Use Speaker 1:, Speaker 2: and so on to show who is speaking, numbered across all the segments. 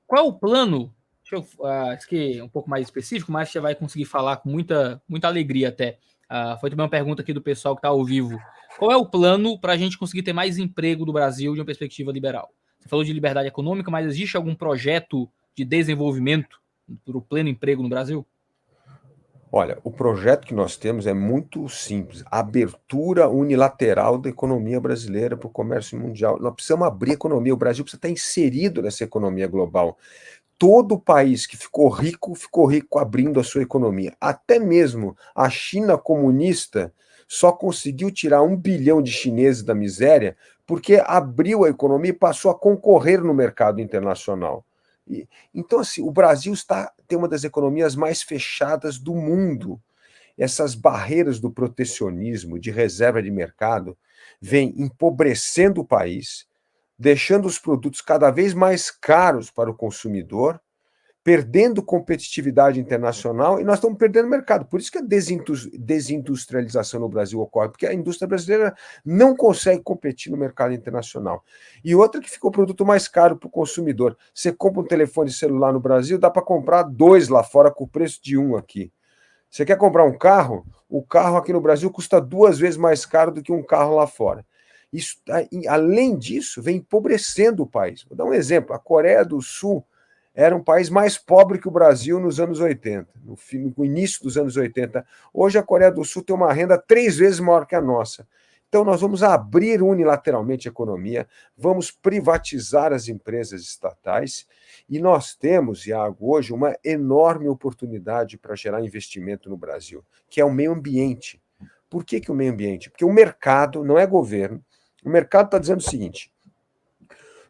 Speaker 1: Qual é o plano? Isso aqui é um pouco mais específico, mas você vai conseguir falar com muita alegria até. Foi também uma pergunta aqui do pessoal que está ao vivo. Qual é o plano para a gente conseguir ter mais emprego do Brasil de uma perspectiva liberal? Você falou de liberdade econômica, mas existe algum projeto de desenvolvimento para o pleno emprego no Brasil?
Speaker 2: Olha, o projeto que nós temos é muito simples: abertura unilateral da economia brasileira para o comércio mundial. Nós precisamos abrir a economia, o Brasil precisa estar inserido nessa economia global. Todo país que ficou rico abrindo a sua economia. Até mesmo a China comunista só conseguiu tirar 1 bilhão de chineses da miséria porque abriu a economia e passou a concorrer no mercado internacional. Então, assim, o Brasil tem uma das economias mais fechadas do mundo. Essas barreiras do protecionismo, de reserva de mercado, vêm empobrecendo o país, deixando os produtos cada vez mais caros para o consumidor, perdendo competitividade internacional, e nós estamos perdendo mercado. Por isso que a desindustrialização no Brasil ocorre, porque a indústria brasileira não consegue competir no mercado internacional. E outra que ficou o produto mais caro para o consumidor. Você compra um telefone celular no Brasil, dá para comprar 2 lá fora com o preço de 1 aqui. Você quer comprar um carro? O carro aqui no Brasil custa 2 vezes mais caro do que um carro lá fora. Isso, além disso, vem empobrecendo o país. Vou dar um exemplo: a Coreia do Sul era um país mais pobre que o Brasil nos anos 80, no início dos anos 80. Hoje a Coreia do Sul tem uma renda 3 vezes maior que a nossa. Então nós vamos abrir unilateralmente a economia, vamos privatizar as empresas estatais, e nós temos, Iago, hoje uma enorme oportunidade para gerar investimento no Brasil, que é o meio ambiente. Por que o meio ambiente? Porque o mercado não é governo. O mercado está dizendo o seguinte: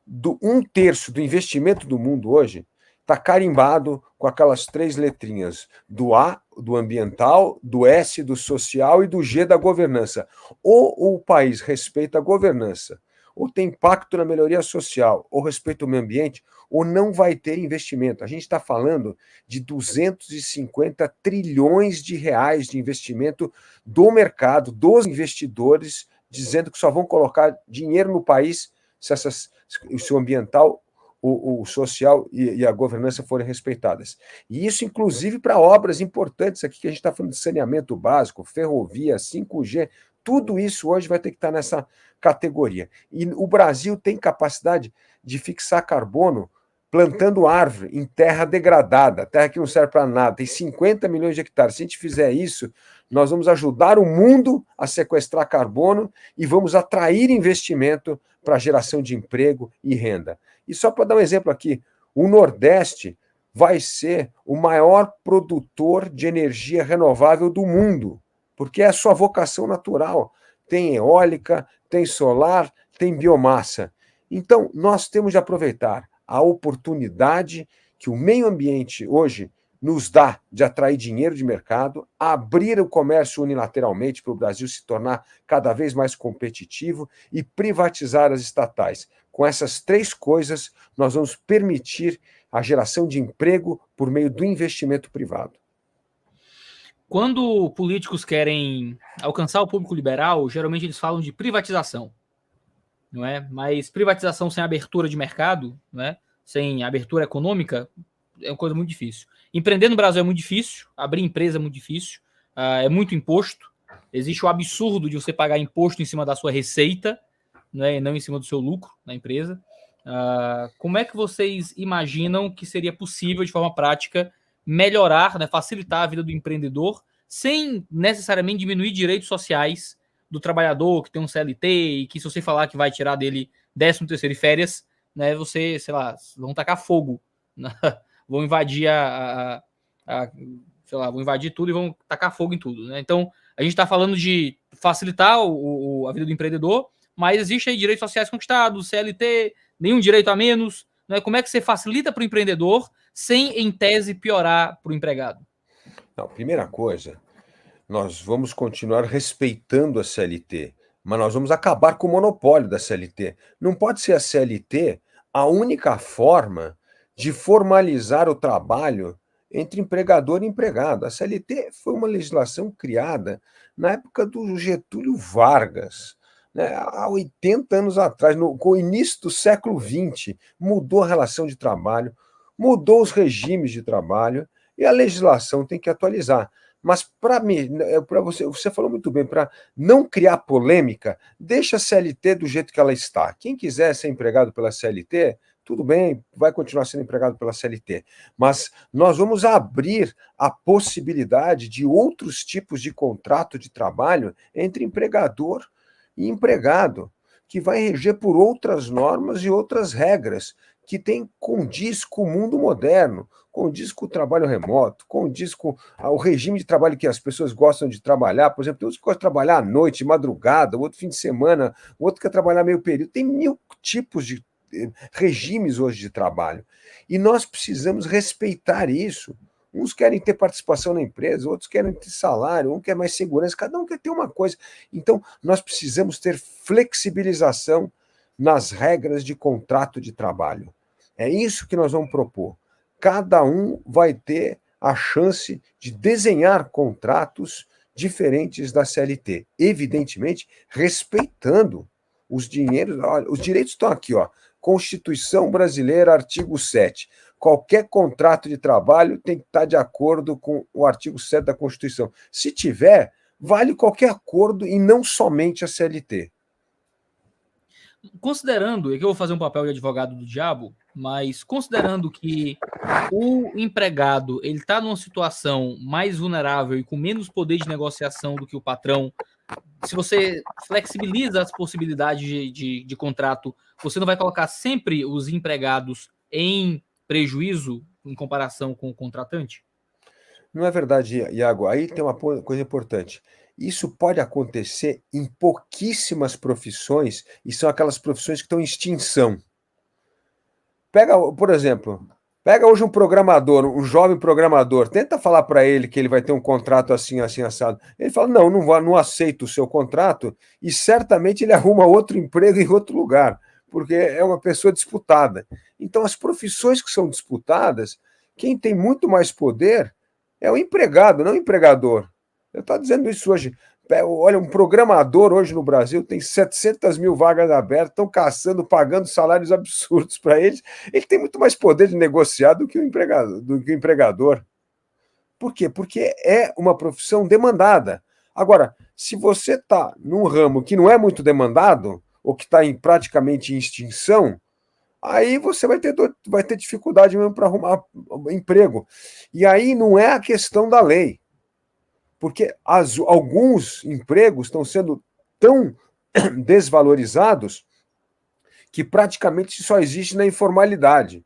Speaker 2: 1/3 do investimento do mundo hoje está carimbado com aquelas 3 letrinhas do A, do ambiental, do S, do social, e do G, da governança. Ou o país respeita a governança, ou tem impacto na melhoria social, ou respeita o meio ambiente, ou não vai ter investimento. A gente está falando de 250 trilhões de reais de investimento do mercado, dos investidores, dizendo que só vão colocar dinheiro no país se o ambiental, o social e a governança forem respeitadas. E isso, inclusive, para obras importantes aqui, que a gente está falando de saneamento básico, ferrovia, 5G, tudo isso hoje vai ter que estar nessa categoria. E o Brasil tem capacidade de fixar carbono plantando árvore em terra degradada, terra que não serve para nada, tem 50 milhões de hectares. Se a gente fizer isso, nós vamos ajudar o mundo a sequestrar carbono e vamos atrair investimento para a geração de emprego e renda. E só para dar um exemplo aqui, o Nordeste vai ser o maior produtor de energia renovável do mundo, porque é a sua vocação natural. Tem eólica, tem solar, tem biomassa. Então, nós temos de aproveitar a oportunidade que o meio ambiente hoje nos dá de atrair dinheiro de mercado, abrir o comércio unilateralmente para o Brasil se tornar cada vez mais competitivo e privatizar as estatais. Com essas 3 coisas, nós vamos permitir a geração de emprego por meio do investimento privado.
Speaker 1: Quando políticos querem alcançar o público liberal, geralmente eles falam de privatização, não é? Mas privatização sem abertura de mercado, não é? Sem abertura econômica, é uma coisa muito difícil. Empreender no Brasil é muito difícil, abrir empresa é muito difícil, é muito imposto. Existe o absurdo de você pagar imposto em cima da sua receita, né, e não em cima do seu lucro na empresa. Como é que vocês imaginam que seria possível, de forma prática, melhorar, né, facilitar a vida do empreendedor, sem necessariamente diminuir direitos sociais do trabalhador que tem um CLT e que, se você falar que vai tirar dele 13º e férias, né, você, sei lá, vão tacar fogo, né, vão invadir sei lá, vão invadir tudo e vão tacar fogo em tudo, né? Então, a gente está falando de facilitar a vida do empreendedor, mas existe aí direitos sociais conquistados, CLT, nenhum direito a menos, né? Como é que você facilita para o empreendedor sem, em tese, piorar para o empregado?
Speaker 2: Não, primeira coisa, nós vamos continuar respeitando a CLT, mas nós vamos acabar com o monopólio da CLT. Não pode ser a CLT a única forma de formalizar o trabalho entre empregador e empregado. A CLT foi uma legislação criada na época do Getúlio Vargas. né? Há 80 anos atrás, com o início do século XX, mudou a relação de trabalho, mudou os regimes de trabalho, e a legislação tem que atualizar. Mas para mim, para você falou muito bem, para não criar polêmica, deixa a CLT do jeito que ela está. Quem quiser ser empregado pela CLT, tudo bem, vai continuar sendo empregado pela CLT. Mas nós vamos abrir a possibilidade de outros tipos de contrato de trabalho entre empregador e empregado, que vai reger por outras normas e outras regras, que condiz com o mundo moderno, condiz com o trabalho remoto, condiz com o regime de trabalho que as pessoas gostam de trabalhar. Por exemplo, tem uns que gostam de trabalhar à noite, madrugada, outro fim de semana, outro quer trabalhar meio período. Tem 1000 tipos de regimes hoje de trabalho. E nós precisamos respeitar isso. Uns querem ter participação na empresa, outros querem ter salário, um quer mais segurança, cada um quer ter uma coisa. Então, nós precisamos ter flexibilização nas regras de contrato de trabalho. É isso que nós vamos propor. Cada um vai ter a chance de desenhar contratos diferentes da CLT, evidentemente respeitando os dinheiros. Olha, os direitos estão aqui, ó. Constituição Brasileira, artigo 7. Qualquer contrato de trabalho tem que estar de acordo com o artigo 7 da Constituição. Se tiver, vale qualquer acordo e não somente a CLT.
Speaker 1: Considerando, é que eu vou fazer um papel de advogado do diabo, mas considerando que o empregado ele está numa situação mais vulnerável e com menos poder de negociação do que o patrão, se você flexibiliza as possibilidades de contrato, você não vai colocar sempre os empregados em prejuízo em comparação com o contratante?
Speaker 2: Não é verdade, Iago. Aí tem uma coisa importante. Isso pode acontecer em pouquíssimas profissões, e são aquelas profissões que estão em extinção. Por exemplo, pega hoje um programador, um jovem programador, tenta falar para ele que ele vai ter um contrato assim, assim, assado. Ele fala, não aceito o seu contrato, e certamente ele arruma outro emprego em outro lugar, porque é uma pessoa disputada. Então, as profissões que são disputadas, quem tem muito mais poder é o empregado, não o empregador. Eu estou dizendo isso hoje. Olha, um programador hoje no Brasil tem 700 mil vagas abertas, estão caçando, pagando salários absurdos para eles. Ele tem muito mais poder de negociar do que o empregador. Por quê? Porque é uma profissão demandada. Agora, se você está num ramo que não é muito demandado, ou que está praticamente em extinção, aí você vai ter dificuldade mesmo para arrumar emprego. E aí não é a questão da lei, porque alguns empregos estão sendo tão desvalorizados que praticamente só existe na informalidade.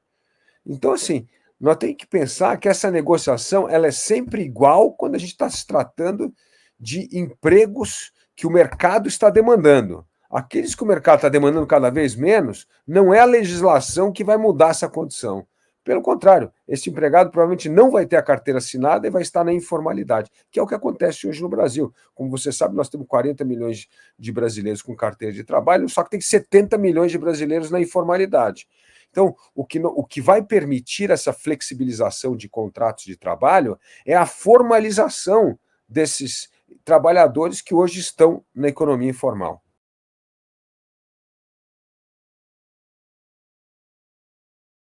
Speaker 2: Então, assim, nós temos que pensar que essa negociação ela é sempre igual quando a gente está se tratando de empregos que o mercado está demandando. Aqueles que o mercado está demandando cada vez menos, não é a legislação que vai mudar essa condição. Pelo contrário, esse empregado provavelmente não vai ter a carteira assinada e vai estar na informalidade, que é o que acontece hoje no Brasil. Como você sabe, nós temos 40 milhões de brasileiros com carteira de trabalho, só que tem 70 milhões de brasileiros na informalidade. Então, o que vai permitir essa flexibilização de contratos de trabalho é a formalização desses trabalhadores que hoje estão na economia informal.